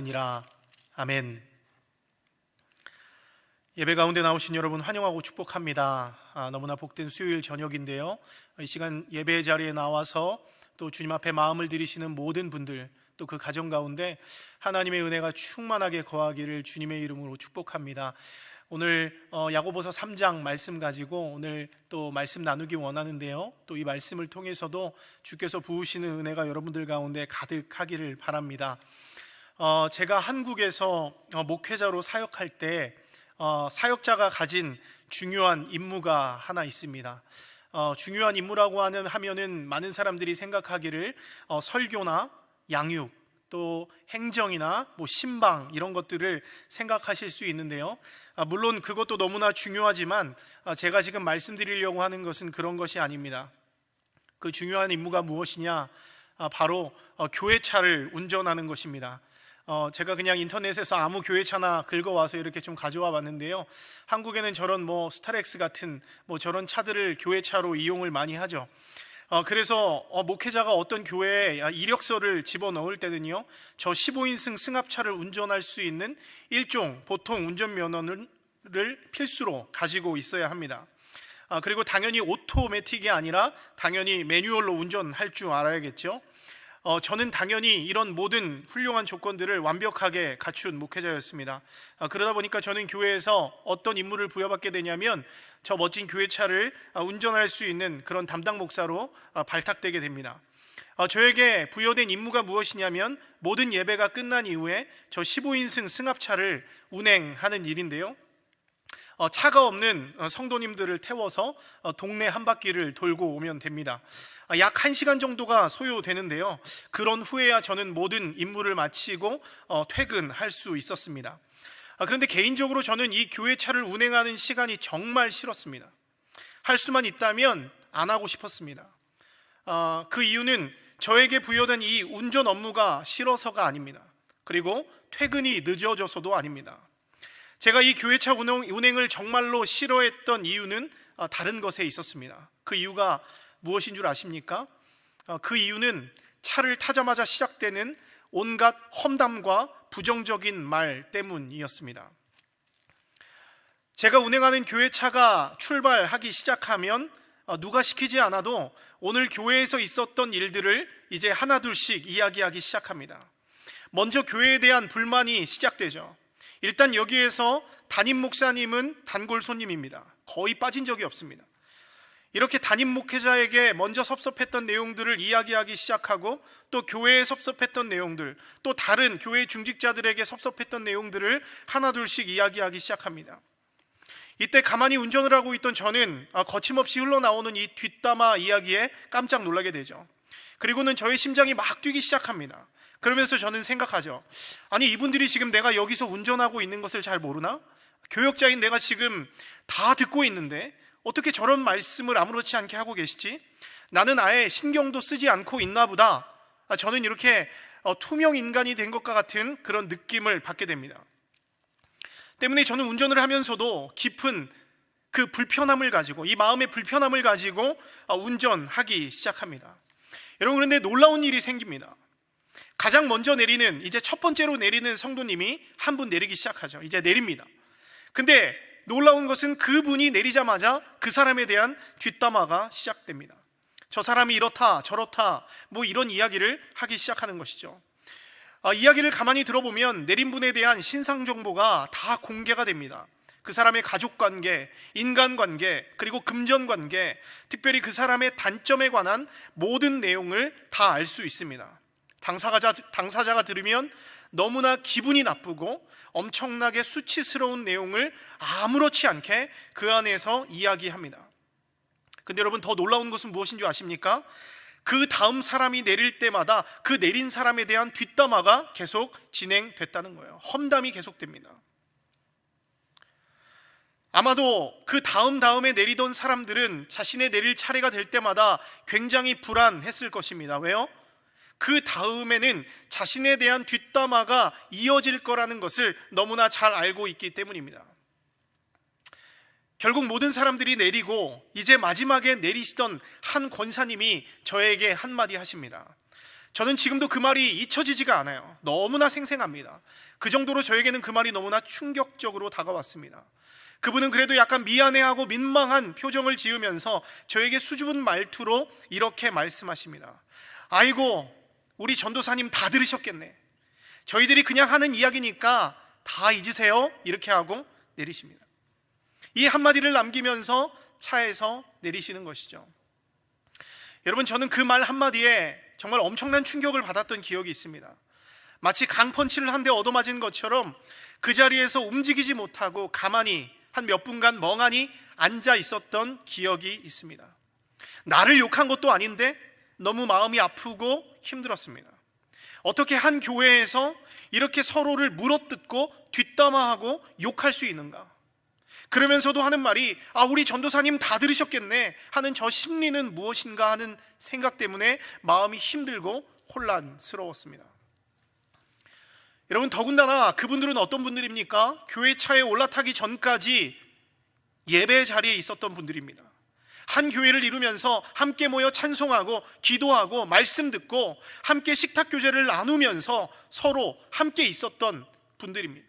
나누니라. 아멘. 예배 가운데 나오신 여러분 환영하고 축복합니다. 너무나 복된 수요일 저녁인데요, 이 시간 예배 자리에 나와서 또 주님 앞에 마음을 들이시는 모든 분들, 또 그 가정 가운데 하나님의 은혜가 충만하게 거하기를 주님의 이름으로 축복합니다. 오늘 야고보서 3장 말씀 가지고 오늘 또 말씀 나누기 원하는데요, 또 이 말씀을 통해서도 주께서 부으시는 은혜가 여러분들 가운데 가득하기를 바랍니다. 제가 한국에서 목회자로 사역할 때 사역자가 가진 중요한 임무가 하나 있습니다. 중요한 임무라고 하면은 많은 사람들이 생각하기를 설교나 양육, 또 행정이나 신방 이런 것들을 생각하실 수 있는데요, 물론 그것도 너무나 중요하지만 제가 지금 말씀드리려고 하는 것은 그런 것이 아닙니다. 그 중요한 임무가 무엇이냐? 바로 교회차를 운전하는 것입니다. 제가 그냥 인터넷에서 아무 교회차나 긁어와서 이렇게 좀 가져와 봤는데요, 한국에는 저런 스타렉스 같은 저런 차들을 교회차로 이용을 많이 하죠. 그래서 목회자가 어떤 교회에 이력서를 집어넣을 때는요, 저 15인승 승합차를 운전할 수 있는 일종 보통 운전면허를 필수로 가지고 있어야 합니다. 그리고 당연히 오토매틱이 아니라 당연히 매뉴얼로 운전할 줄 알아야겠죠. 저는 당연히 이런 모든 훌륭한 조건들을 완벽하게 갖춘 목회자였습니다. 그러다 보니까 저는 교회에서 어떤 임무를 부여받게 되냐면 저 멋진 교회차를 운전할 수 있는 그런 담당 목사로 발탁되게 됩니다. 저에게 부여된 임무가 무엇이냐면 모든 예배가 끝난 이후에 저 15인승 승합차를 운행하는 일인데요, 차가 없는 성도님들을 태워서 동네 한 바퀴를 돌고 오면 됩니다. 약 1시간 정도가 소요되는데요, 그런 후에야 저는 모든 임무를 마치고 퇴근할 수 있었습니다. 그런데 개인적으로 저는 이 교회차를 운행하는 시간이 정말 싫었습니다. 할 수만 있다면 안 하고 싶었습니다. 그 이유는 저에게 부여된 이 운전 업무가 싫어서가 아닙니다. 그리고 퇴근이 늦어져서도 아닙니다. 제가 이 교회차 운행을 정말로 싫어했던 이유는 다른 것에 있었습니다. 그 이유가 무엇인 줄 아십니까? 그 이유는 차를 타자마자 시작되는 온갖 험담과 부정적인 말 때문이었습니다. 제가 운행하는 교회차가 출발하기 시작하면 누가 시키지 않아도 오늘 교회에서 있었던 일들을 이제 하나둘씩 이야기하기 시작합니다. 먼저 교회에 대한 불만이 시작되죠. 일단 여기에서 담임 목사님은 단골 손님입니다. 거의 빠진 적이 없습니다. 이렇게 담임 목회자에게 먼저 섭섭했던 내용들을 이야기하기 시작하고, 또 교회에 섭섭했던 내용들, 또 다른 교회 중직자들에게 섭섭했던 내용들을 하나둘씩 이야기하기 시작합니다. 이때 가만히 운전을 하고 있던 저는 거침없이 흘러나오는 이 뒷담화 이야기에 깜짝 놀라게 되죠. 그리고는 저의 심장이 막 뛰기 시작합니다. 그러면서 저는 생각하죠. 아니, 이분들이 지금 내가 여기서 운전하고 있는 것을 잘 모르나? 교역자인 내가 지금 다 듣고 있는데 어떻게 저런 말씀을 아무렇지 않게 하고 계시지? 나는 아예 신경도 쓰지 않고 있나 보다. 저는 이렇게 투명 인간이 된 것과 같은 그런 느낌을 받게 됩니다. 때문에 저는 운전을 하면서도 깊은 그 불편함을 가지고, 이 마음의 불편함을 가지고 운전하기 시작합니다. 여러분, 그런데 놀라운 일이 생깁니다. 가장 먼저 내리는, 이제 첫 번째로 내리는 성도님이 한 분 내리기 시작하죠. 이제 내립니다. 근데 놀라운 것은 그분이 내리자마자 그 사람에 대한 뒷담화가 시작됩니다. 저 사람이 이렇다 저렇다 이런 이야기를 하기 시작하는 것이죠. 이야기를 가만히 들어보면 내린 분에 대한 신상 정보가 다 공개가 됩니다. 그 사람의 가족관계, 인간관계, 그리고 금전관계, 특별히 그 사람의 단점에 관한 모든 내용을 다 알 수 있습니다. 당사자가 들으면 너무나 기분이 나쁘고 엄청나게 수치스러운 내용을 아무렇지 않게 그 안에서 이야기합니다. 근데 여러분, 더 놀라운 것은 무엇인 줄 아십니까? 그 다음 사람이 내릴 때마다 그 내린 사람에 대한 뒷담화가 계속 진행됐다는 거예요. 험담이 계속됩니다. 아마도 그 다음에 내리던 사람들은 자신의 내릴 차례가 될 때마다 굉장히 불안했을 것입니다. 왜요? 그 다음에는 자신에 대한 뒷담화가 이어질 거라는 것을 너무나 잘 알고 있기 때문입니다. 결국 모든 사람들이 내리고 이제 마지막에 내리시던 한 권사님이 저에게 한마디 하십니다. 저는 지금도 그 말이 잊혀지지가 않아요. 너무나 생생합니다. 그 정도로 저에게는 그 말이 너무나 충격적으로 다가왔습니다. 그분은 그래도 약간 미안해하고 민망한 표정을 지으면서 저에게 수줍은 말투로 이렇게 말씀하십니다. 아이고, 우리 전도사님 다 들으셨겠네. 저희들이 그냥 하는 이야기니까 다 잊으세요. 이렇게 하고 내리십니다. 이 한마디를 남기면서 차에서 내리시는 것이죠. 여러분, 저는 그 말 한마디에 정말 엄청난 충격을 받았던 기억이 있습니다. 마치 강펀치를 한 대 얻어맞은 것처럼 그 자리에서 움직이지 못하고 가만히 한 몇 분간 멍하니 앉아 있었던 기억이 있습니다. 나를 욕한 것도 아닌데 너무 마음이 아프고 힘들었습니다. 어떻게 한 교회에서 이렇게 서로를 물어뜯고 뒷담화하고 욕할 수 있는가? 그러면서도 하는 말이 우리 전도사님 다 들으셨겠네 하는 저 심리는 무엇인가 하는 생각 때문에 마음이 힘들고 혼란스러웠습니다. 여러분, 더군다나 그분들은 어떤 분들입니까? 교회 차에 올라타기 전까지 예배 자리에 있었던 분들입니다. 한 교회를 이루면서 함께 모여 찬송하고 기도하고 말씀 듣고 함께 식탁 교제를 나누면서 서로 함께 있었던 분들입니다.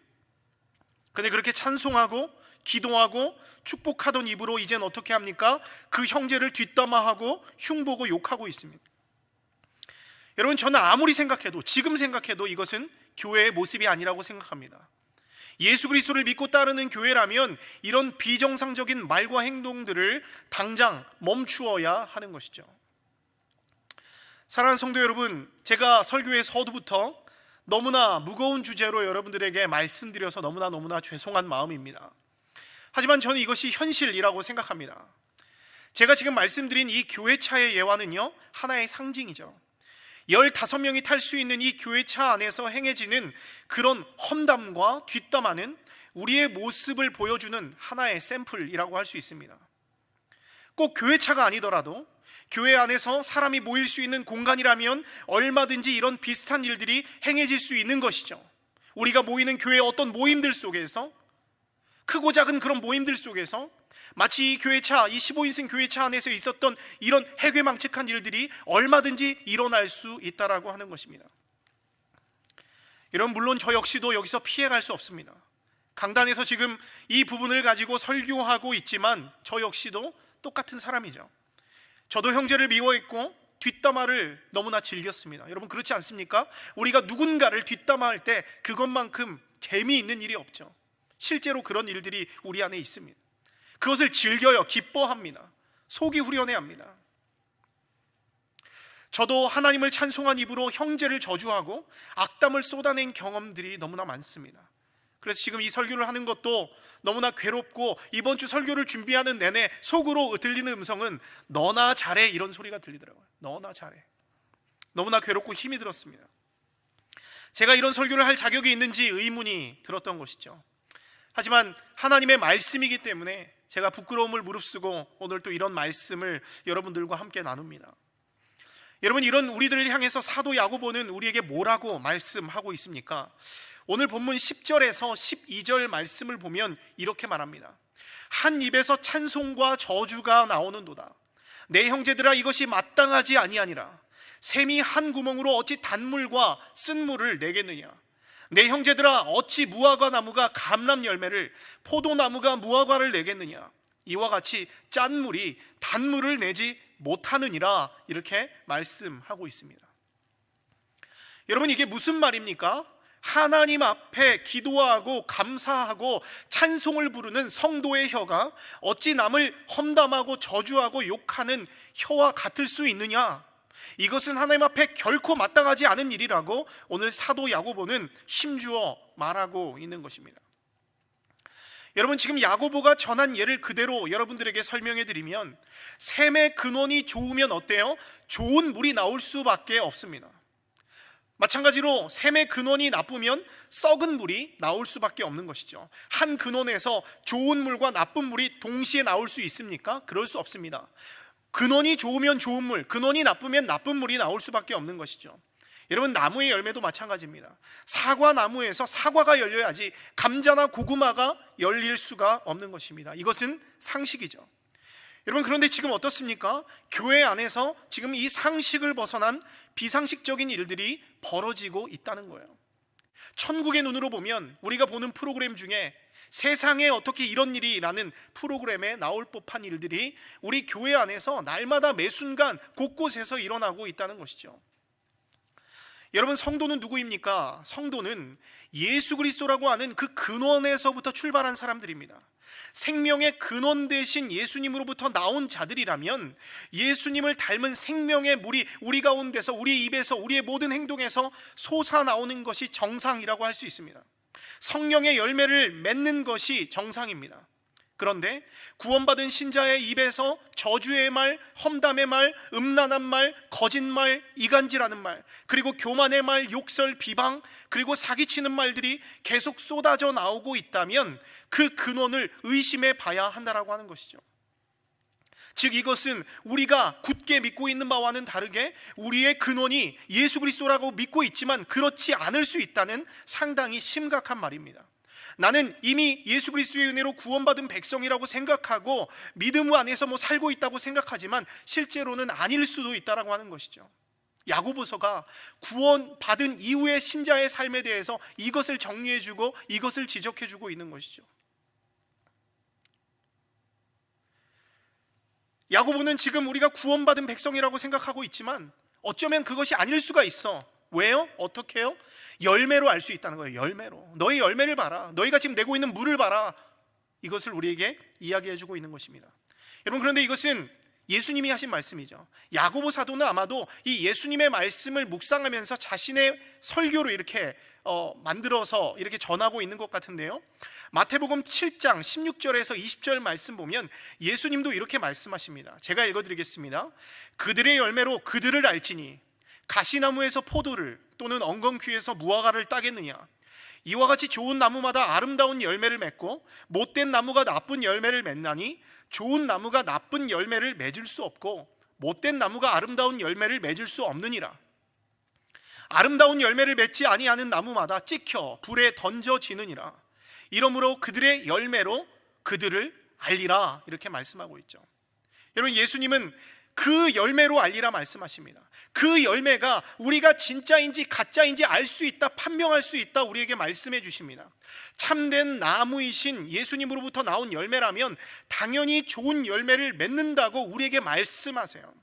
근데 그렇게 찬송하고 기도하고 축복하던 입으로 이젠 어떻게 합니까? 그 형제를 뒷담화하고 흉보고 욕하고 있습니다. 여러분, 저는 아무리 생각해도, 지금 생각해도 이것은 교회의 모습이 아니라고 생각합니다. 예수 그리스도를 믿고 따르는 교회라면 이런 비정상적인 말과 행동들을 당장 멈추어야 하는 것이죠. 사랑하는 성도 여러분, 제가 설교의 서두부터 너무나 무거운 주제로 여러분들에게 말씀드려서 너무나 죄송한 마음입니다. 하지만 저는 이것이 현실이라고 생각합니다. 제가 지금 말씀드린 이 교회차의 예화는요, 하나의 상징이죠. 15명이 탈 수 있는 이 교회차 안에서 행해지는 그런 험담과 뒷담화는 우리의 모습을 보여주는 하나의 샘플이라고 할 수 있습니다. 꼭 교회차가 아니더라도 교회 안에서 사람이 모일 수 있는 공간이라면 얼마든지 이런 비슷한 일들이 행해질 수 있는 것이죠. 우리가 모이는 교회의 어떤 모임들 속에서, 크고 작은 그런 모임들 속에서 마치 이 교회차, 이 15인승 교회차 안에서 있었던 이런 해괴망측한 일들이 얼마든지 일어날 수 있다라고 하는 것입니다. 여러분, 물론 저 역시도 여기서 피해갈 수 없습니다. 강단에서 지금 이 부분을 가지고 설교하고 있지만 저 역시도 똑같은 사람이죠. 저도 형제를 미워했고 뒷담화를 너무나 즐겼습니다. 여러분, 그렇지 않습니까? 우리가 누군가를 뒷담화할 때 그것만큼 재미있는 일이 없죠. 실제로 그런 일들이 우리 안에 있습니다. 그것을 즐겨요. 기뻐합니다. 속이 후련해합니다. 저도 하나님을 찬송한 입으로 형제를 저주하고 악담을 쏟아낸 경험들이 너무나 많습니다. 그래서 지금 이 설교를 하는 것도 너무나 괴롭고 이번 주 설교를 준비하는 내내 속으로 들리는 음성은 너나 잘해, 이런 소리가 들리더라고요. 너나 잘해. 너무나 괴롭고 힘이 들었습니다. 제가 이런 설교를 할 자격이 있는지 의문이 들었던 것이죠. 하지만 하나님의 말씀이기 때문에 제가 부끄러움을 무릅쓰고 오늘 또 이런 말씀을 여러분들과 함께 나눕니다. 여러분, 이런 우리들을 향해서 사도 야고보는 우리에게 뭐라고 말씀하고 있습니까? 오늘 본문 10절에서 12절 말씀을 보면 이렇게 말합니다. 한 입에서 찬송과 저주가 나오는도다. 내 형제들아, 이것이 마땅하지 아니하니라. 샘이 한 구멍으로 어찌 단물과 쓴물을 내겠느냐. 내 형제들아, 어찌 무화과 나무가 감람 열매를, 포도나무가 무화과를 내겠느냐. 이와 같이 짠 물이 단물을 내지 못하느니라. 이렇게 말씀하고 있습니다. 여러분, 이게 무슨 말입니까? 하나님 앞에 기도하고 감사하고 찬송을 부르는 성도의 혀가 어찌 남을 험담하고 저주하고 욕하는 혀와 같을 수 있느냐? 이것은 하나님 앞에 결코 마땅하지 않은 일이라고 오늘 사도 야고보는 힘주어 말하고 있는 것입니다. 여러분, 지금 야고보가 전한 예를 그대로 여러분들에게 설명해 드리면 샘의 근원이 좋으면 어때요? 좋은 물이 나올 수밖에 없습니다. 마찬가지로 샘의 근원이 나쁘면 썩은 물이 나올 수밖에 없는 것이죠. 한 근원에서 좋은 물과 나쁜 물이 동시에 나올 수 있습니까? 그럴 수 없습니다. 근원이 좋으면 좋은 물, 근원이 나쁘면 나쁜 물이 나올 수밖에 없는 것이죠. 여러분, 나무의 열매도 마찬가지입니다. 사과 나무에서 사과가 열려야지 감자나 고구마가 열릴 수가 없는 것입니다. 이것은 상식이죠. 여러분, 그런데 지금 어떻습니까? 교회 안에서 지금 이 상식을 벗어난 비상식적인 일들이 벌어지고 있다는 거예요. 천국의 눈으로 보면 우리가 보는 프로그램 중에 세상에 어떻게 이런 일이라는 프로그램에 나올 법한 일들이 우리 교회 안에서 날마다 매 순간 곳곳에서 일어나고 있다는 것이죠. 여러분, 성도는 누구입니까? 성도는 예수 그리스도라고 하는 그 근원에서부터 출발한 사람들입니다. 생명의 근원 되신 예수님으로부터 나온 자들이라면 예수님을 닮은 생명의 물이 우리 가운데서, 우리 입에서, 우리의 모든 행동에서 솟아나오는 것이 정상이라고 할 수 있습니다. 성령의 열매를 맺는 것이 정상입니다. 그런데 구원받은 신자의 입에서 저주의 말, 험담의 말, 음란한 말, 거짓말, 이간질하는 말, 그리고 교만의 말, 욕설, 비방, 그리고 사기치는 말들이 계속 쏟아져 나오고 있다면 그 근원을 의심해 봐야 한다라고 하는 것이죠. 즉, 이것은 우리가 굳게 믿고 있는 바와는 다르게 우리의 근원이 예수 그리스도라고 믿고 있지만 그렇지 않을 수 있다는 상당히 심각한 말입니다. 나는 이미 예수 그리스도의 은혜로 구원받은 백성이라고 생각하고 믿음 안에서 살고 있다고 생각하지만 실제로는 아닐 수도 있다라고 하는 것이죠. 야고보서가 구원받은 이후의 신자의 삶에 대해서 이것을 정리해주고 이것을 지적해주고 있는 것이죠. 야고보는 지금 우리가 구원받은 백성이라고 생각하고 있지만 어쩌면 그것이 아닐 수가 있어. 왜요? 어떻게 해요? 열매로 알 수 있다는 거예요. 열매로. 너희 열매를 봐라. 너희가 지금 내고 있는 물을 봐라. 이것을 우리에게 이야기해주고 있는 것입니다. 여러분, 그런데 이것은 예수님이 하신 말씀이죠. 야고보 사도는 아마도 이 예수님의 말씀을 묵상하면서 자신의 설교로 이렇게 만들어서 이렇게 전하고 있는 것 같은데요, 마태복음 7장 16절에서 20절 말씀 보면 예수님도 이렇게 말씀하십니다. 제가 읽어드리겠습니다. 그들의 열매로 그들을 알지니 가시나무에서 포도를 또는 엉겅퀴에서 무화과를 따겠느냐. 이와 같이 좋은 나무마다 아름다운 열매를 맺고 못된 나무가 나쁜 열매를 맺나니 좋은 나무가 나쁜 열매를 맺을 수 없고 못된 나무가 아름다운 열매를 맺을 수 없느니라. 아름다운 열매를 맺지 아니하는 나무마다 찍혀 불에 던져지느니라. 이러므로 그들의 열매로 그들을 알리라. 이렇게 말씀하고 있죠. 여러분, 예수님은 그 열매로 알리라 말씀하십니다. 그 열매가 우리가 진짜인지 가짜인지 알 수 있다, 판명할 수 있다 우리에게 말씀해 주십니다. 참된 나무이신 예수님으로부터 나온 열매라면 당연히 좋은 열매를 맺는다고 우리에게 말씀하세요.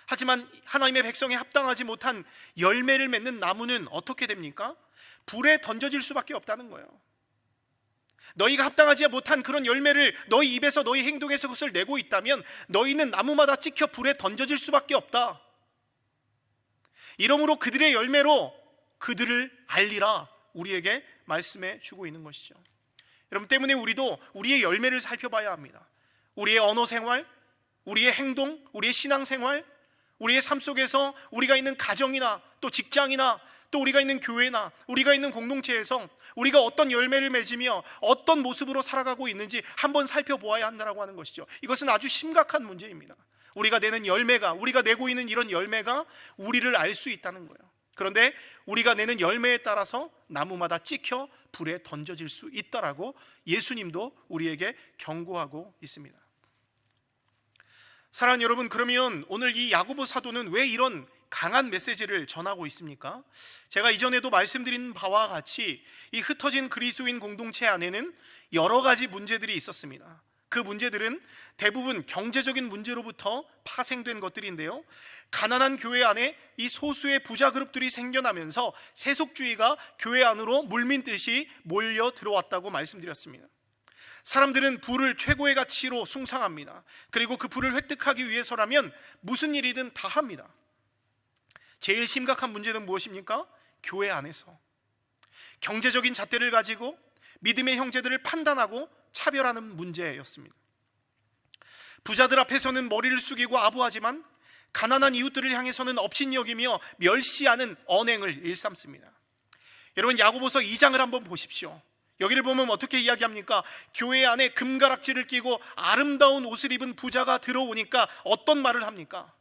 하지만 하나님의 백성에 합당하지 못한 열매를 맺는 나무는 어떻게 됩니까? 불에 던져질 수밖에 없다는 거예요. 너희가 합당하지 못한 그런 열매를 너희 입에서, 너희 행동에서 그것을 내고 있다면 너희는 나무마다 찍혀 불에 던져질 수밖에 없다. 이러므로 그들의 열매로 그들을 알리라 우리에게 말씀해 주고 있는 것이죠. 여러분, 때문에 우리도 우리의 열매를 살펴봐야 합니다. 우리의 언어 생활, 우리의 행동, 우리의 신앙생활, 우리의 삶 속에서 우리가 있는 가정이나 또 직장이나 또 우리가 있는 교회나 우리가 있는 공동체에서 우리가 어떤 열매를 맺으며 어떤 모습으로 살아가고 있는지 한번 살펴보아야 한다고 하는 것이죠. 이것은 아주 심각한 문제입니다. 우리가 내는 열매가, 우리가 내고 있는 이런 열매가 우리를 알 수 있다는 거예요. 그런데 우리가 내는 열매에 따라서 나무마다 찍혀 불에 던져질 수 있다라고 예수님도 우리에게 경고하고 있습니다. 사랑하는 여러분, 그러면 오늘 이 야고보 사도는 왜 이런 강한 메시지를 전하고 있습니까? 제가 이전에도 말씀드린 바와 같이 이 흩어진 그리스도인 공동체 안에는 여러 가지 문제들이 있었습니다. 그 문제들은 대부분 경제적인 문제로부터 파생된 것들인데요, 가난한 교회 안에 이 소수의 부자 그룹들이 생겨나면서 세속주의가 교회 안으로 물밀듯이 몰려 들어왔다고 말씀드렸습니다. 사람들은 부를 최고의 가치로 숭상합니다. 그리고 그 부를 획득하기 위해서라면 무슨 일이든 다 합니다. 제일 심각한 문제는 무엇입니까? 교회 안에서 경제적인 잣대를 가지고 믿음의 형제들을 판단하고 차별하는 문제였습니다. 부자들 앞에서는 머리를 숙이고 아부하지만 가난한 이웃들을 향해서는 업신여기며 멸시하는 언행을 일삼습니다. 여러분, 야고보서 2장을 한번 보십시오. 여기를 보면 어떻게 이야기합니까? 교회 안에 금가락지를 끼고 아름다운 옷을 입은 부자가 들어오니까 어떤 말을 합니까?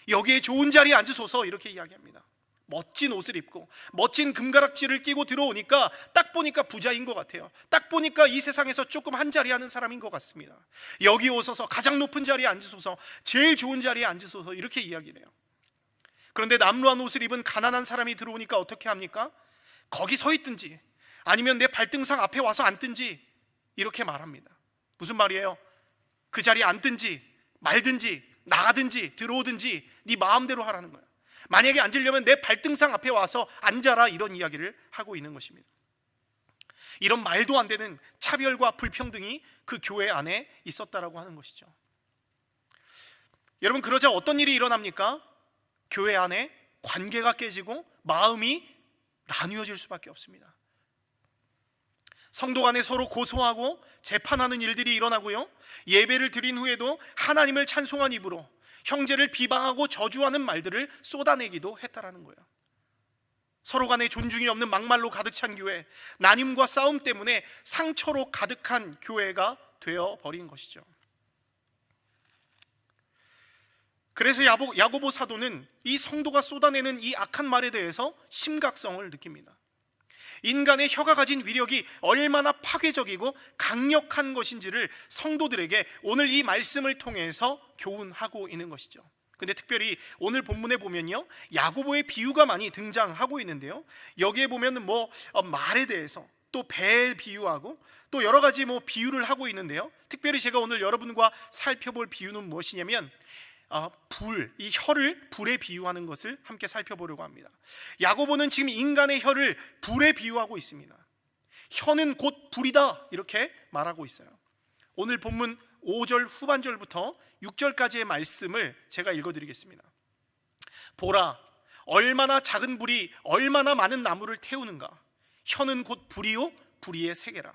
여기에 좋은 자리에 앉으소서, 이렇게 이야기합니다. 멋진 옷을 입고 멋진 금가락지를 끼고 들어오니까 딱 보니까 부자인 것 같아요. 딱 보니까 이 세상에서 조금 한 자리 하는 사람인 것 같습니다. 여기 오셔서 가장 높은 자리에 앉으소서, 제일 좋은 자리에 앉으소서, 이렇게 이야기를 해요. 그런데 남루한 옷을 입은 가난한 사람이 들어오니까 어떻게 합니까? 거기 서 있든지 아니면 내 발등상 앞에 와서 앉든지 이렇게 말합니다. 무슨 말이에요? 그 자리에 앉든지 말든지 나가든지 들어오든지 네 마음대로 하라는 거예요. 만약에 앉으려면 내 발등상 앞에 와서 앉아라, 이런 이야기를 하고 있는 것입니다. 이런 말도 안 되는 차별과 불평등이 그 교회 안에 있었다라고 하는 것이죠. 여러분, 그러자 어떤 일이 일어납니까? 교회 안에 관계가 깨지고 마음이 나뉘어질 수밖에 없습니다. 성도 간에 서로 고소하고 재판하는 일들이 일어나고요, 예배를 드린 후에도 하나님을 찬송한 입으로 형제를 비방하고 저주하는 말들을 쏟아내기도 했다라는 거예요. 서로 간에 존중이 없는 막말로 가득 찬 교회, 나눔과 싸움 때문에 상처로 가득한 교회가 되어버린 것이죠. 그래서 야고보 사도는 이 성도가 쏟아내는 이 악한 말에 대해서 심각성을 느낍니다. 인간의 혀가 가진 위력이 얼마나 파괴적이고 강력한 것인지를 성도들에게 오늘 이 말씀을 통해서 교훈하고 있는 것이죠. 근데 특별히 오늘 본문에 보면요, 야고보의 비유가 많이 등장하고 있는데요, 여기에 보면 말에 대해서 또 배에 비유하고 또 여러 가지 비유를 하고 있는데요, 특별히 제가 오늘 여러분과 살펴볼 비유는 무엇이냐면 이 혀를 불에 비유하는 것을 함께 살펴보려고 합니다. 야고보는 지금 인간의 혀를 불에 비유하고 있습니다. 혀는 곧 불이다, 이렇게 말하고 있어요. 오늘 본문 5절 후반절부터 6절까지의 말씀을 제가 읽어드리겠습니다. 보라, 얼마나 작은 불이 얼마나 많은 나무를 태우는가. 혀는 곧 불이요 불의의 세계라.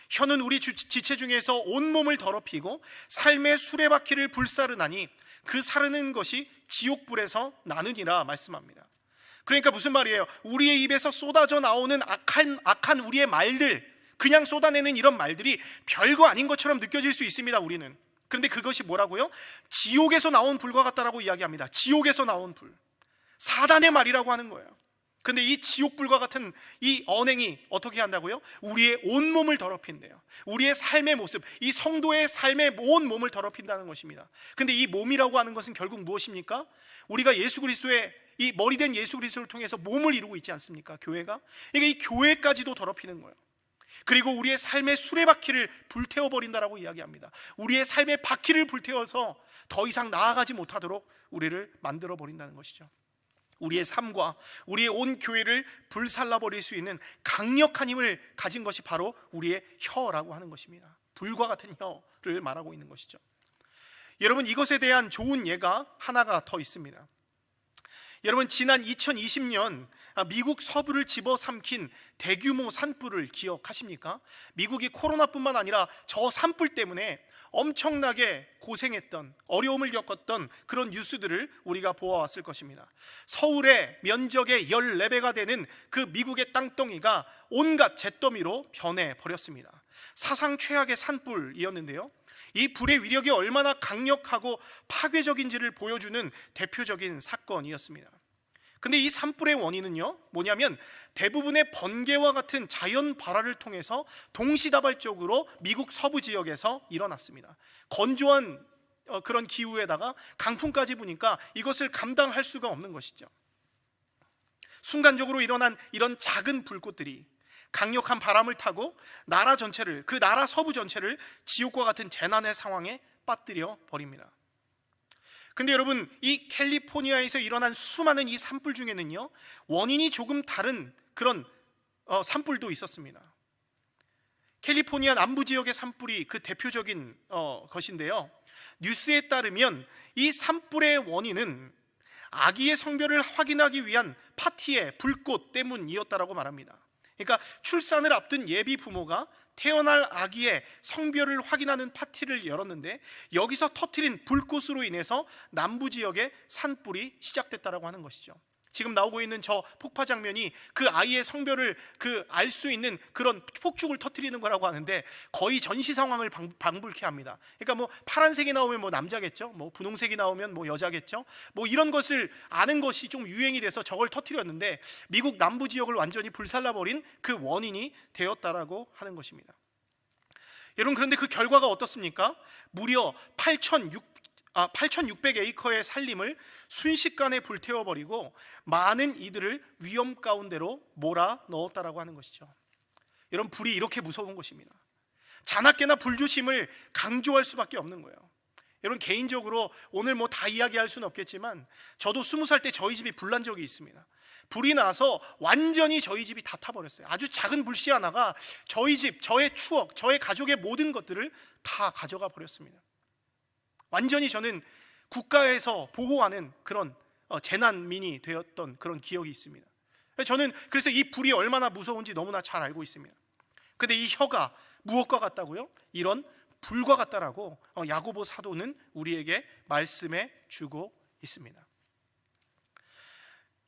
혀는 우리 지체 중에서 온몸을 더럽히고 삶의 수레바퀴를 불사르나니 그 사르는 것이 지옥불에서 나느니라 말씀합니다. 그러니까 무슨 말이에요? 우리의 입에서 쏟아져 나오는 악한 우리의 말들, 그냥 쏟아내는 이런 말들이 별거 아닌 것처럼 느껴질 수 있습니다, 우리는. 그런데 그것이 뭐라고요? 지옥에서 나온 불과 같다라고 이야기합니다. 지옥에서 나온 불, 사단의 말이라고 하는 거예요. 근데 이 지옥불과 같은 이 언행이 어떻게 한다고요? 우리의 온몸을 더럽힌대요. 우리의 삶의 모습, 이 성도의 삶의 온 몸을 더럽힌다는 것입니다. 근데 이 몸이라고 하는 것은 결국 무엇입니까? 우리가 예수 그리스도의 이 머리된 예수 그리스도를 통해서 몸을 이루고 있지 않습니까? 교회가. 이게 이 교회까지도 더럽히는 거예요. 그리고 우리의 삶의 수레바퀴를 불태워버린다라고 이야기합니다. 우리의 삶의 바퀴를 불태워서 더 이상 나아가지 못하도록 우리를 만들어버린다는 것이죠. 우리의 삶과 우리의 온 교회를 불살라버릴 수 있는 강력한 힘을 가진 것이 바로 우리의 혀라고 하는 것입니다. 불과 같은 혀를 말하고 있는 것이죠. 여러분, 이것에 대한 좋은 예가 하나가 더 있습니다. 여러분, 지난 2020년 미국 서부를 집어삼킨 대규모 산불을 기억하십니까? 미국이 코로나뿐만 아니라 저 산불 때문에 엄청나게 고생했던, 어려움을 겪었던 그런 뉴스들을 우리가 보아왔을 것입니다. 서울의 면적의 14배가 되는 그 미국의 땅덩이가 온갖 잿더미로 변해버렸습니다. 사상 최악의 산불이었는데요, 이 불의 위력이 얼마나 강력하고 파괴적인지를 보여주는 대표적인 사건이었습니다. 근데 이 산불의 원인은요, 뭐냐면 대부분의 번개와 같은 자연 발화를 통해서 동시다발적으로 미국 서부 지역에서 일어났습니다. 건조한 그런 기후에다가 강풍까지 부니까 이것을 감당할 수가 없는 것이죠. 순간적으로 일어난 이런 작은 불꽃들이 강력한 바람을 타고 나라 전체를, 그 나라 서부 전체를 지옥과 같은 재난의 상황에 빠뜨려 버립니다. 근데 여러분, 이 캘리포니아에서 일어난 수많은 이 산불 중에는요, 원인이 조금 다른 그런 산불도 있었습니다. 캘리포니아 남부 지역의 산불이 그 대표적인 것인데요, 뉴스에 따르면 이 산불의 원인은 아기의 성별을 확인하기 위한 파티의 불꽃 때문이었다라고 말합니다. 그러니까 출산을 앞둔 예비 부모가 태어날 아기의 성별을 확인하는 파티를 열었는데 여기서 터뜨린 불꽃으로 인해서 남부 지역의 산불이 시작됐다라고 하는 것이죠. 지금 나오고 있는 저 폭파 장면이 그 아이의 성별을 알 수 있는 그런 폭죽을 터뜨리는 거라고 하는데, 거의 전시 상황을 방불케 합니다. 그러니까 뭐 파란색이 나오면 뭐 남자겠죠, 뭐 분홍색이 나오면 뭐 여자겠죠, 뭐 이런 것을 아는 것이 좀 유행이 돼서 저걸 터뜨렸는데, 미국 남부 지역을 완전히 불살라버린 그 원인이 되었다라고 하는 것입니다. 여러분, 그런데 그 결과가 어떻습니까? 무려 8,600에이커의 산림을 순식간에 불태워버리고 많은 이들을 위험 가운데로 몰아넣었다라고 하는 것이죠. 여러분, 불이 이렇게 무서운 것입니다. 자나깨나 불조심을 강조할 수밖에 없는 거예요. 여러분, 개인적으로 오늘 뭐 다 이야기할 수는 없겠지만, 저도 20살 때 저희 집이 불난 적이 있습니다. 불이 나서 완전히 저희 집이 다 타버렸어요. 아주 작은 불씨 하나가 저희 집, 저의 추억, 저의 가족의 모든 것들을 다 가져가 버렸습니다. 완전히 저는 국가에서 보호하는 그런 재난민이 되었던 그런 기억이 있습니다. 저는 그래서 이 불이 얼마나 무서운지 너무나 잘 알고 있습니다. 근데 이 혀가 무엇과 같다고요? 이런 불과 같다라고 야고보 사도는 우리에게 말씀해 주고 있습니다.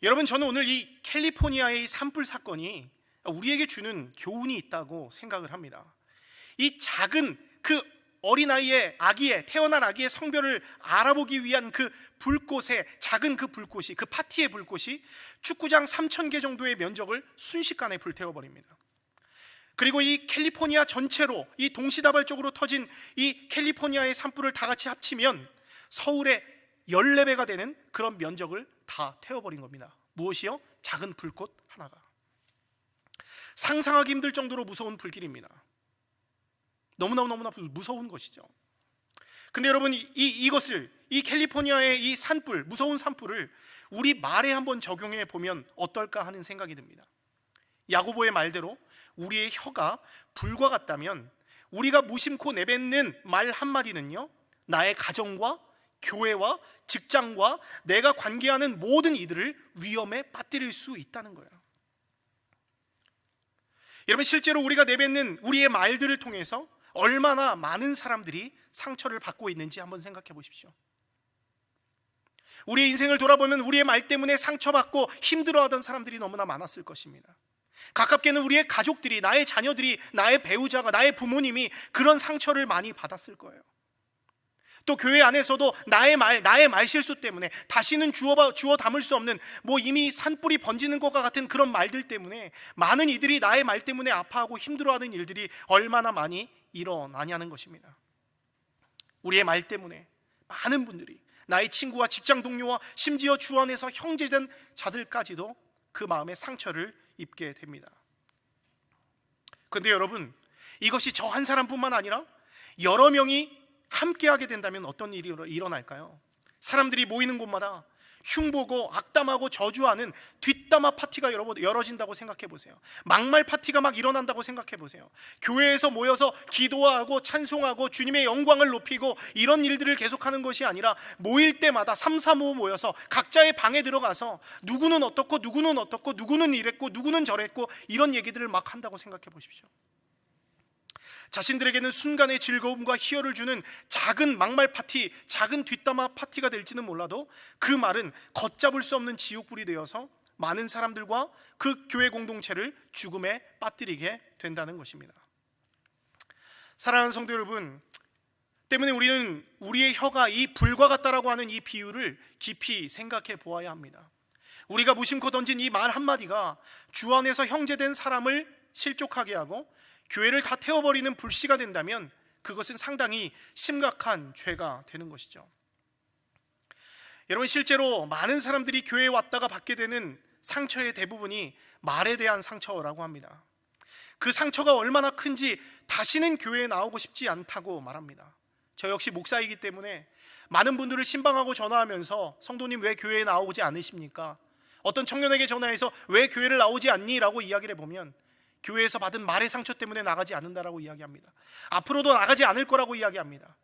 여러분, 저는 오늘 이 캘리포니아의 이 산불 사건이 우리에게 주는 교훈이 있다고 생각을 합니다. 이 작은 그 어린아이의, 아기의, 태어난 아기의 성별을 알아보기 위한 그 불꽃의, 작은 그 불꽃이, 그 파티의 불꽃이 축구장 3,000개 정도의 면적을 순식간에 불태워버립니다. 그리고 이 캘리포니아 전체로, 이 동시다발적으로 터진 이 캘리포니아의 산불을 다 같이 합치면 서울의 14배가 되는 그런 면적을 다 태워버린 겁니다. 무엇이요? 작은 불꽃 하나가. 상상하기 힘들 정도로 무서운 불길입니다. 너무나 무서운 것이죠. 근데 여러분, 이것을, 이 캘리포니아의 이 산불, 무서운 산불을 우리 말에 한번 적용해 보면 어떨까 하는 생각이 듭니다. 야고보의 말대로 우리의 혀가 불과 같다면 우리가 무심코 내뱉는 말 한마디는요, 나의 가정과 교회와 직장과 내가 관계하는 모든 이들을 위험에 빠뜨릴 수 있다는 거예요. 여러분, 실제로 우리가 내뱉는 우리의 말들을 통해서 얼마나 많은 사람들이 상처를 받고 있는지 한번 생각해 보십시오. 우리의 인생을 돌아보면 우리의 말 때문에 상처받고 힘들어하던 사람들이 너무나 많았을 것입니다. 가깝게는 우리의 가족들이, 나의 자녀들이, 나의 배우자가, 나의 부모님이 그런 상처를 많이 받았을 거예요. 또 교회 안에서도 나의 말 실수 때문에 다시는 주워 담을 수 없는, 뭐 이미 산불이 번지는 것과 같은 그런 말들 때문에 많은 이들이 나의 말 때문에 아파하고 힘들어하는 일들이 얼마나 많이 일어나냐는 것입니다. 우리의 말 때문에 많은 분들이, 나의 친구와 직장 동료와 심지어 주 안에서 형제된 자들까지도 그 마음에 상처를 입게 됩니다. 그런데 여러분, 이것이 저 한 사람뿐만 아니라 여러 명이 함께하게 된다면 어떤 일이 일어날까요? 사람들이 모이는 곳마다 흉보고 악담하고 저주하는 뒷담화 파티가 열어진다고 생각해 보세요. 막말 파티가 막 일어난다고 생각해 보세요. 교회에서 모여서 기도하고 찬송하고 주님의 영광을 높이고 이런 일들을 계속하는 것이 아니라, 모일 때마다 3, 4, 5 모여서 각자의 방에 들어가서 누구는 어떻고 누구는 어떻고 누구는 이랬고 누구는 저랬고 이런 얘기들을 막 한다고 생각해 보십시오. 자신들에게는 순간의 즐거움과 희열을 주는 작은 막말 파티, 작은 뒷담화 파티가 될지는 몰라도 그 말은 걷잡을 수 없는 지옥불이 되어서 많은 사람들과 그 교회 공동체를 죽음에 빠뜨리게 된다는 것입니다. 사랑하는 성도 여러분, 때문에 우리는 우리의 혀가 이 불과 같다라고 하는 이 비유를 깊이 생각해 보아야 합니다. 우리가 무심코 던진 이 말 한마디가 주 안에서 형제된 사람을 실족하게 하고 교회를 다 태워버리는 불씨가 된다면 그것은 상당히 심각한 죄가 되는 것이죠. 여러분, 실제로 많은 사람들이 교회에 왔다가 받게 되는 상처의 대부분이 말에 대한 상처라고 합니다. 그 상처가 얼마나 큰지 다시는 교회에 나오고 싶지 않다고 말합니다. 저 역시 목사이기 때문에 많은 분들을 신방하고 전화하면서, 성도님 왜 교회에 나오지 않으십니까? 어떤 청년에게 전화해서 왜 교회를 나오지 않니? 라고 이야기를 해보면 교회에서 받은 말의 상처 때문에 나가지 않는다라고 이야기합니다. 앞으로도 나가지 않을 거라고 이야기합니다.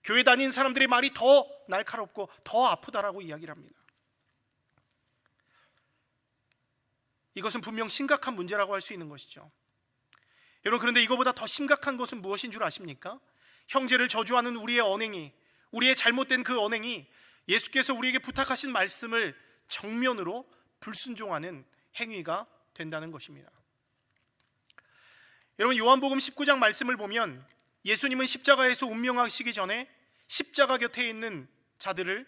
교회 다니는 사람들의 말이 더 날카롭고 더 아프다라고 이야기를 합니다. 이것은 분명 심각한 문제라고 할 수 있는 것이죠. 여러분, 그런데 이거보다 더 심각한 것은 무엇인 줄 아십니까? 형제를 저주하는 우리의 언행이, 우리의 잘못된 그 언행이 예수께서 우리에게 부탁하신 말씀을 정면으로 불순종하는 행위가 된다는 것입니다. 여러분, 요한복음 19장 말씀을 보면 예수님은 십자가에서 운명하시기 전에 십자가 곁에 있는 자들을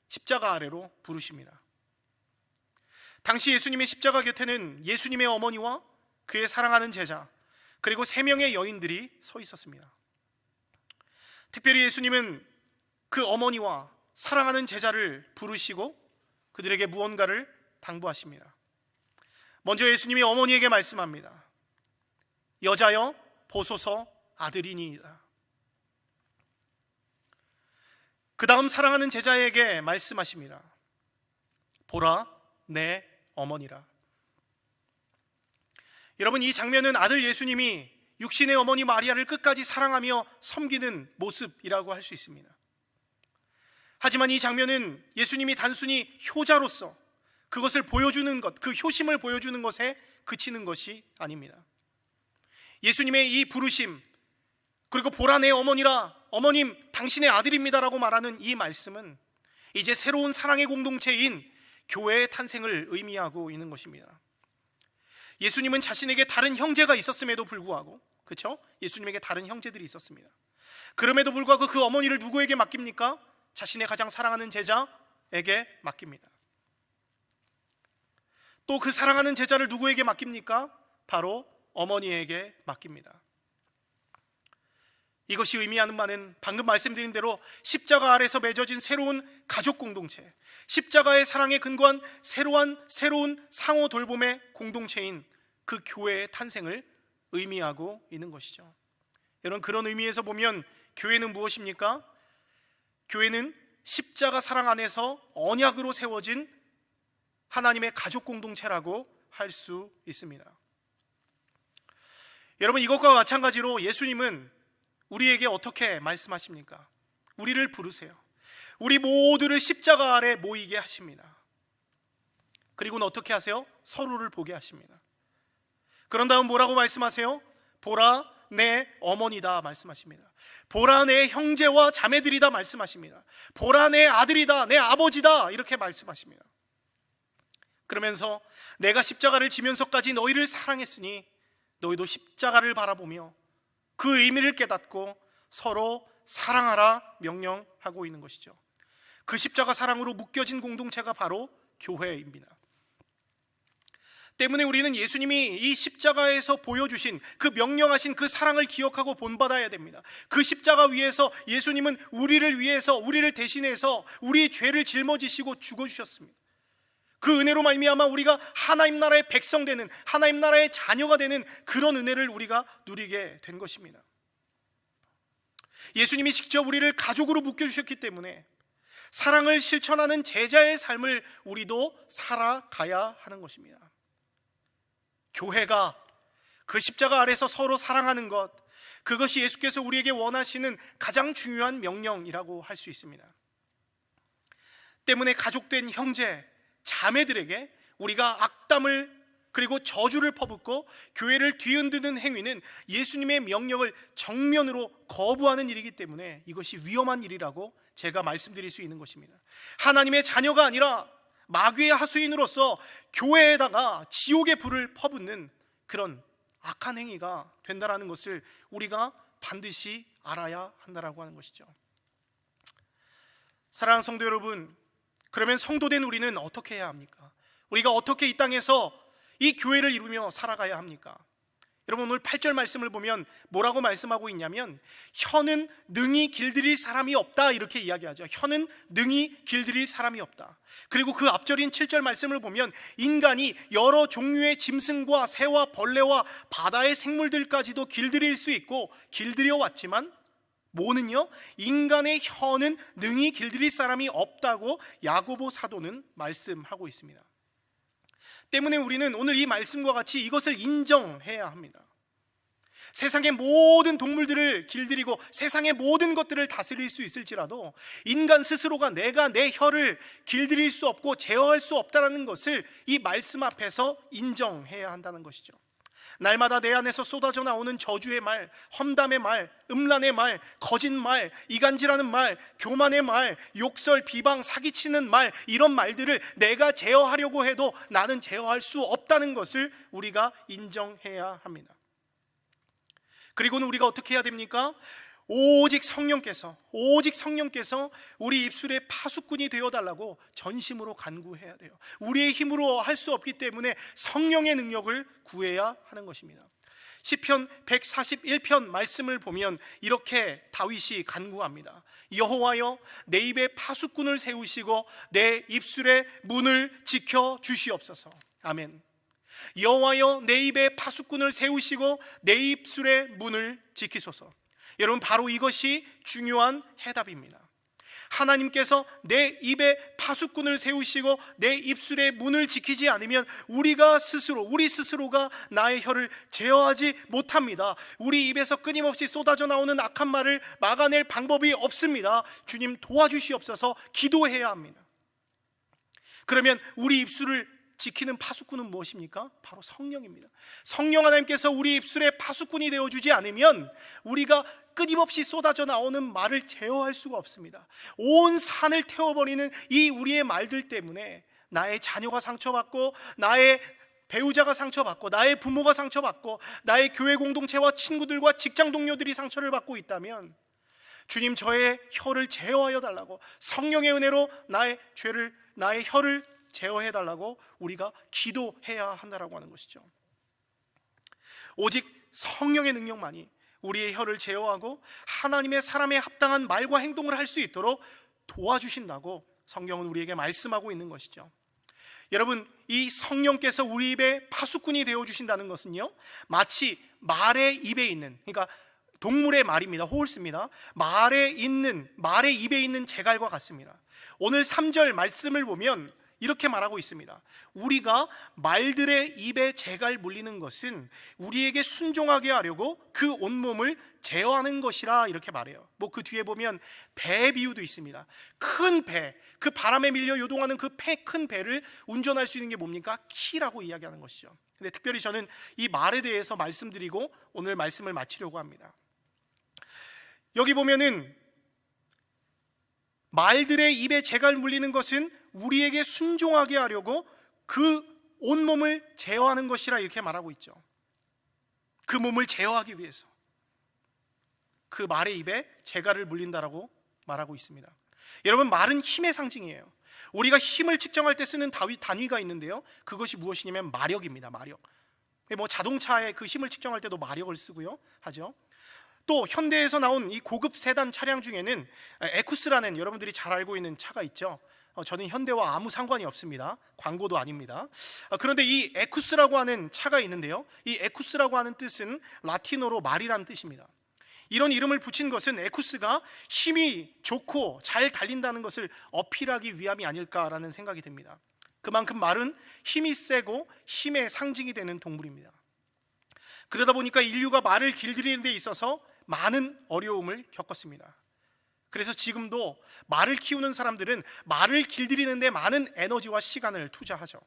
십자가 아래로 부르십니다. 당시 예수님의 십자가 곁에는 예수님의 어머니와 그의 사랑하는 제자, 그리고 3명의 여인들이 서 있었습니다. 특별히 예수님은 그 어머니와 사랑하는 제자를 부르시고 그들에게 무언가를 당부하십니다. 먼저 예수님이 어머니에게 말씀합니다. 여자여, 보소서 아들이니이다. 그 다음 사랑하는 제자에게 말씀하십니다. 보라, 내 어머니라. 여러분, 이 장면은 아들 예수님이 육신의 어머니 마리아를 끝까지 사랑하며 섬기는 모습이라고 할 수 있습니다. 하지만 이 장면은 예수님이 단순히 효자로서 그것을 보여주는 것, 그 효심을 보여주는 것에 그치는 것이 아닙니다. 예수님의 이 부르심, 그리고 보라 내 어머니라, 어머님 당신의 아들입니다라고 말하는 이 말씀은 이제 새로운 사랑의 공동체인 교회의 탄생을 의미하고 있는 것입니다. 예수님은 자신에게 다른 형제가 있었음에도 불구하고, 그렇죠? 예수님에게 다른 형제들이 있었습니다. 그럼에도 불구하고 그 어머니를 누구에게 맡깁니까? 자신의 가장 사랑하는 제자에게 맡깁니다. 또 그 사랑하는 제자를 누구에게 맡깁니까? 바로 어머니에게 맡깁니다. 이것이 의미하는 바는 방금 말씀드린 대로 십자가 아래서 맺어진 새로운 가족 공동체, 십자가의 사랑에 근거한 새로운 상호 돌봄의 공동체인 그 교회의 탄생을 의미하고 있는 것이죠. 여러분, 그런 의미에서 보면 교회는 무엇입니까? 교회는 십자가 사랑 안에서 언약으로 세워진 하나님의 가족 공동체라고 할 수 있습니다. 여러분, 이것과 마찬가지로 예수님은 우리에게 어떻게 말씀하십니까? 우리를 부르세요. 우리 모두를 십자가 아래 모이게 하십니다. 그리고는 어떻게 하세요? 서로를 보게 하십니다. 그런 다음 뭐라고 말씀하세요? 보라 내 어머니다 말씀하십니다. 보라 내 형제와 자매들이다 말씀하십니다. 보라 내 아들이다, 내 아버지다, 이렇게 말씀하십니다. 그러면서 내가 십자가를 지면서까지 너희를 사랑했으니 너희도 십자가를 바라보며 그 의미를 깨닫고 서로 사랑하라 명령하고 있는 것이죠. 그 십자가 사랑으로 묶여진 공동체가 바로 교회입니다. 때문에 우리는 예수님이 이 십자가에서 보여주신 그 명령하신 그 사랑을 기억하고 본받아야 됩니다. 그 십자가 위에서 예수님은 우리를 위해서, 우리를 대신해서 우리의 죄를 짊어지시고 죽어주셨습니다. 그 은혜로 말미암아 우리가 하나님 나라의 백성 되는, 하나님 나라의 자녀가 되는 그런 은혜를 우리가 누리게 된 것입니다. 예수님이 직접 우리를 가족으로 묶여주셨기 때문에 사랑을 실천하는 제자의 삶을 우리도 살아가야 하는 것입니다. 교회가 그 십자가 아래서 서로 사랑하는 것, 그것이 예수께서 우리에게 원하시는 가장 중요한 명령이라고 할 수 있습니다. 때문에 가족된 형제, 자매들에게 우리가 악담을 그리고 저주를 퍼붓고 교회를 뒤흔드는 행위는 예수님의 명령을 정면으로 거부하는 일이기 때문에 이것이 위험한 일이라고 제가 말씀드릴 수 있는 것입니다. 하나님의 자녀가 아니라 마귀의 하수인으로서 교회에다가 지옥의 불을 퍼붓는 그런 악한 행위가 된다는 것을 우리가 반드시 알아야 한다라고 하는 것이죠. 사랑하는 성도 여러분, 그러면 성도된 우리는 어떻게 해야 합니까? 우리가 어떻게 이 땅에서 이 교회를 이루며 살아가야 합니까? 여러분, 오늘 8절 말씀을 보면 뭐라고 말씀하고 있냐면 혀는 능히 길들일 사람이 없다, 이렇게 이야기하죠. 혀는 능히 길들일 사람이 없다. 그리고 그 앞절인 7절 말씀을 보면 인간이 여러 종류의 짐승과 새와 벌레와 바다의 생물들까지도 길들일 수 있고 길들여 왔지만 뭐는요? 인간의 혀는 능히 길들일 사람이 없다고 야고보 사도는 말씀하고 있습니다. 때문에 우리는 오늘 이 말씀과 같이 이것을 인정해야 합니다. 세상의 모든 동물들을 길들이고 세상의 모든 것들을 다스릴 수 있을지라도 인간 스스로가 내가 내 혀를 길들일 수 없고 제어할 수 없다는 것을 이 말씀 앞에서 인정해야 한다는 것이죠. 날마다 내 안에서 쏟아져 나오는 저주의 말, 험담의 말, 음란의 말, 거짓말, 이간질하는 말, 교만의 말, 욕설, 비방, 사기치는 말, 이런 말들을 내가 제어하려고 해도 나는 제어할 수 없다는 것을 우리가 인정해야 합니다. 그리고는 우리가 어떻게 해야 됩니까? 오직 성령께서 우리 입술에 파수꾼이 되어달라고 전심으로 간구해야 돼요. 우리의 힘으로 할 수 없기 때문에 성령의 능력을 구해야 하는 것입니다. 시편 141편 말씀을 보면 이렇게 다윗이 간구합니다. 여호와여, 내 입에 파수꾼을 세우시고 내 입술의 문을 지켜 주시옵소서. 아멘. 여호와여, 내 입에 파수꾼을 세우시고 내 입술의 문을 지키소서. 여러분, 바로 이것이 중요한 해답입니다. 하나님께서 내 입에 파수꾼을 세우시고 내 입술의 문을 지키지 않으면 우리 스스로가 나의 혀를 제어하지 못합니다. 우리 입에서 끊임없이 쏟아져 나오는 악한 말을 막아낼 방법이 없습니다. 주님 도와주시옵소서 기도해야 합니다. 그러면 우리 입술을 지키는 파수꾼은 무엇입니까? 바로 성령입니다. 성령 하나님께서 우리 입술에 파수꾼이 되어주지 않으면 우리가 끊임없이 쏟아져 나오는 말을 제어할 수가 없습니다. 온 산을 태워버리는 이 우리의 말들 때문에 나의 자녀가 상처받고, 나의 배우자가 상처받고, 나의 부모가 상처받고, 나의 교회 공동체와 친구들과 직장 동료들이 상처를 받고 있다면 주님, 저의 혀를 제어하여 달라고, 성령의 은혜로 나의 혀를 제어해 달라고 우리가 기도해야 한다라고 하는 것이죠. 오직 성령의 능력만이 우리의 혀를 제어하고 하나님의 사람에 합당한 말과 행동을 할 수 있도록 도와주신다고 성경은 우리에게 말씀하고 있는 것이죠. 여러분, 이 성령께서 우리 입에 파수꾼이 되어주신다는 것은요, 마치 말의 입에 있는, 그러니까 동물의 말입니다. 호울스입니다. 말의 입에 있는 재갈과 같습니다. 오늘 3절 말씀을 보면 이렇게 말하고 있습니다. 우리가 말들의 입에 재갈 물리는 것은 우리에게 순종하게 하려고 그 온몸을 제어하는 것이라, 이렇게 말해요. 그 뒤에 보면 배 비유도 있습니다. 큰 배, 그 바람에 밀려 요동하는 그 큰 배를 운전할 수 있는 게 뭡니까? 키라고 이야기하는 것이죠. 근데 특별히 저는 이 말에 대해서 말씀드리고 오늘 말씀을 마치려고 합니다. 여기 보면은 말들의 입에 재갈 물리는 것은 우리에게 순종하게 하려고 그 온몸을 제어하는 것이라, 이렇게 말하고 있죠. 그 몸을 제어하기 위해서 그 말의 입에 재갈을 물린다라고 말하고 있습니다. 여러분, 말은 힘의 상징이에요. 우리가 힘을 측정할 때 쓰는 단위가 있는데요, 그것이 무엇이냐면 마력입니다. 마력. 자동차의 그 힘을 측정할 때도 마력을 쓰고요 하죠. 또 현대에서 나온 이 고급 세단 차량 중에는 에쿠스라는, 여러분들이 잘 알고 있는 차가 있죠. 저는 현대와 아무 상관이 없습니다. 광고도 아닙니다. 그런데 이 에쿠스라고 하는 차가 있는데요, 이 에쿠스라고 하는 뜻은 라틴어로 말이라는 뜻입니다. 이런 이름을 붙인 것은 에쿠스가 힘이 좋고 잘 달린다는 것을 어필하기 위함이 아닐까라는 생각이 듭니다. 그만큼 말은 힘이 세고 힘의 상징이 되는 동물입니다. 그러다 보니까 인류가 말을 길들이는 데 있어서 많은 어려움을 겪었습니다. 그래서 지금도 말을 키우는 사람들은 말을 길들이는 데 많은 에너지와 시간을 투자하죠.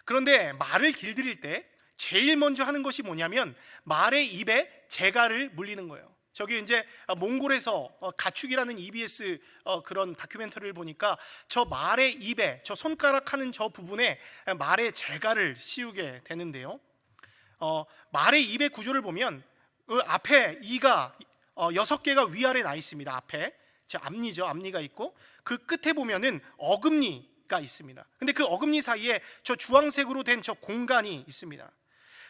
그런데 말을 길들일 때 제일 먼저 하는 것이 뭐냐면 말의 입에 재갈을 물리는 거예요. 저기 이제 몽골에서 가축이라는 EBS 그런 다큐멘터리를 보니까 저 말의 입에, 저 손가락 하는 저 부분에 말의 재갈을 씌우게 되는데요, 말의 입의 구조를 보면 그 앞에 이가 6개가 위아래 나 있습니다. 앞에 저 앞니죠. 앞니가 있고 그 끝에 보면은 어금니가 있습니다. 근데 그 어금니 사이에 저 주황색으로 된 저 공간이 있습니다.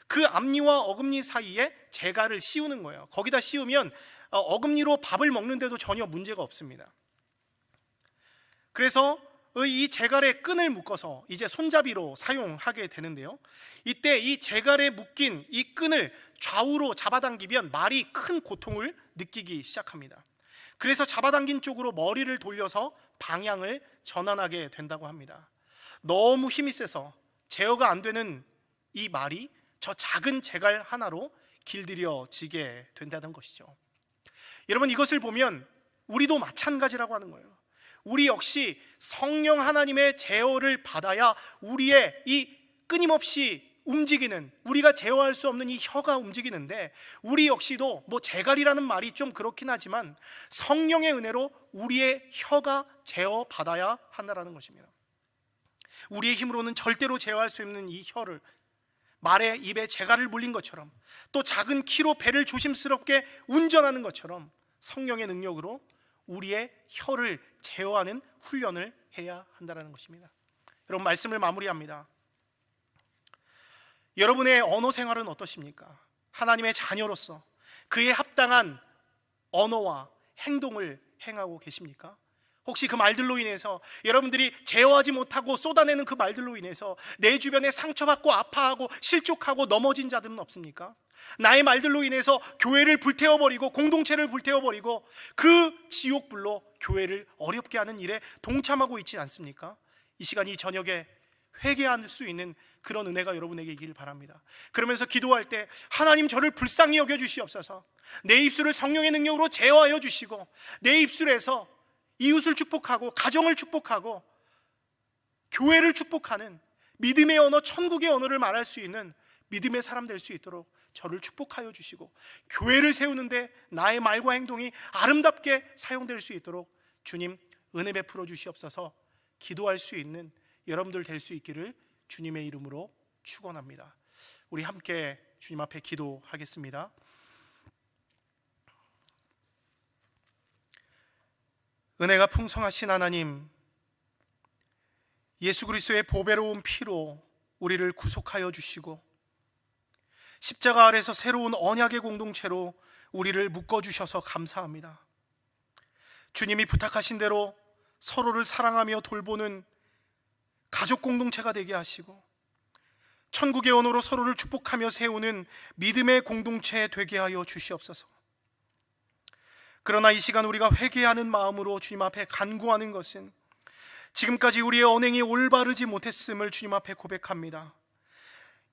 그 앞니와 어금니 사이에 재갈을 씌우는 거예요. 거기다 씌우면 어금니로 밥을 먹는데도 전혀 문제가 없습니다. 그래서 이 재갈에 끈을 묶어서 이제 손잡이로 사용하게 되는데요, 이때 이 재갈에 묶인 이 끈을 좌우로 잡아당기면 말이 큰 고통을 느끼기 시작합니다. 그래서 잡아당긴 쪽으로 머리를 돌려서 방향을 전환하게 된다고 합니다. 너무 힘이 세서 제어가 안 되는 이 말이 저 작은 재갈 하나로 길들여지게 된다는 것이죠. 여러분, 이것을 보면 우리도 마찬가지라고 하는 거예요. 우리 역시 성령 하나님의 제어를 받아야 우리의 이 끊임없이 움직이는, 우리가 제어할 수 없는 이 혀가 움직이는데, 우리 역시도 뭐 제갈이라는 말이 좀 그렇긴 하지만 성령의 은혜로 우리의 혀가 제어받아야 한다는 것입니다. 우리의 힘으로는 절대로 제어할 수 없는 이 혀를, 말에 입에 재갈을 물린 것처럼, 또 작은 키로 배를 조심스럽게 운전하는 것처럼 성령의 능력으로 우리의 혀를 제어하는 훈련을 해야 한다는 것입니다. 여러분, 말씀을 마무리합니다. 여러분의 언어 생활은 어떠십니까? 하나님의 자녀로서 그에 합당한 언어와 행동을 행하고 계십니까? 혹시 그 말들로 인해서, 여러분들이 제어하지 못하고 쏟아내는 그 말들로 인해서 내 주변에 상처받고 아파하고 실족하고 넘어진 자들은 없습니까? 나의 말들로 인해서 교회를 불태워버리고 공동체를 불태워버리고 그 지옥불로 교회를 어렵게 하는 일에 동참하고 있지 않습니까? 이 시간, 이 저녁에 회개할 수 있는 그런 은혜가 여러분에게 있기를 바랍니다. 그러면서 기도할 때, 하나님, 저를 불쌍히 여겨주시옵소서. 내 입술을 성령의 능력으로 제어하여 주시고, 내 입술에서 이웃을 축복하고 가정을 축복하고 교회를 축복하는 믿음의 언어, 천국의 언어를 말할 수 있는 믿음의 사람 될 수 있도록 저를 축복하여 주시고, 교회를 세우는데 나의 말과 행동이 아름답게 사용될 수 있도록 주님 은혜 베풀어 주시옵소서. 기도할 수 있는 여러분들 될 수 있기를 주님의 이름으로 축원합니다. 우리 함께 주님 앞에 기도하겠습니다. 은혜가 풍성하신 하나님, 예수 그리스도의 보배로운 피로 우리를 구속하여 주시고 십자가 아래서 새로운 언약의 공동체로 우리를 묶어주셔서 감사합니다. 주님이 부탁하신 대로 서로를 사랑하며 돌보는 가족 공동체가 되게 하시고, 천국의 언어로 서로를 축복하며 세우는 믿음의 공동체 되게 하여 주시옵소서. 그러나 이 시간 우리가 회개하는 마음으로 주님 앞에 간구하는 것은, 지금까지 우리의 언행이 올바르지 못했음을 주님 앞에 고백합니다.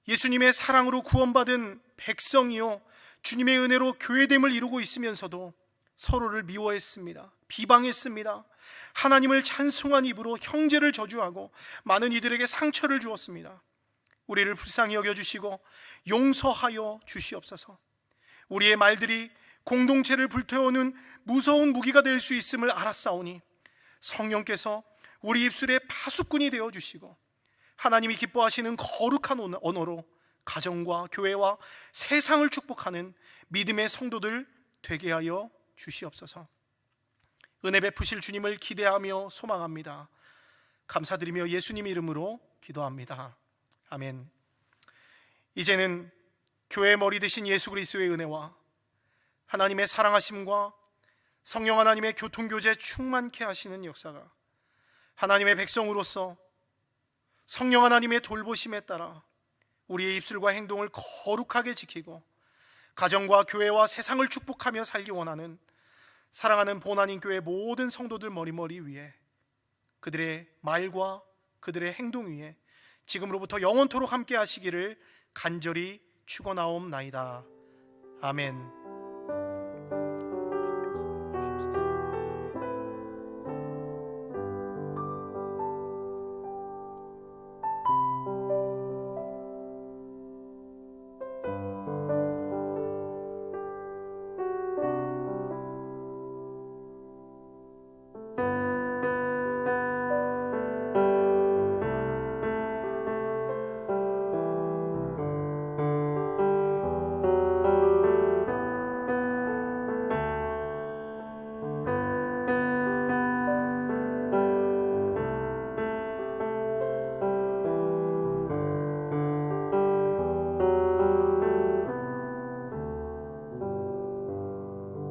예수님의 사랑으로 구원받은 백성이요, 주님의 은혜로 교회됨을 이루고 있으면서도 서로를 미워했습니다. 비방했습니다. 하나님을 찬송한 입으로 형제를 저주하고 많은 이들에게 상처를 주었습니다. 우리를 불쌍히 여겨주시고 용서하여 주시옵소서. 우리의 말들이 공동체를 불태우는 무서운 무기가 될 수 있음을 알았사오니 성령께서 우리 입술에 파수꾼이 되어주시고 하나님이 기뻐하시는 거룩한 언어로 가정과 교회와 세상을 축복하는 믿음의 성도들 되게 하여 주시옵소서. 은혜 베푸실 주님을 기대하며 소망합니다. 감사드리며 예수님 이름으로 기도합니다. 아멘. 이제는 교회의 머리 되신 예수 그리스도의 은혜와 하나님의 사랑하심과 성령 하나님의 교통교제 충만케 하시는 역사가 하나님의 백성으로서 성령 하나님의 돌보심에 따라 우리의 입술과 행동을 거룩하게 지키고 가정과 교회와 세상을 축복하며 살기 원하는 사랑하는 본안인 교회 모든 성도들 머리머리 위에, 그들의 말과 그들의 행동 위에 지금으로부터 영원토록 함께 하시기를 간절히 축원하옵나이다. 아멘.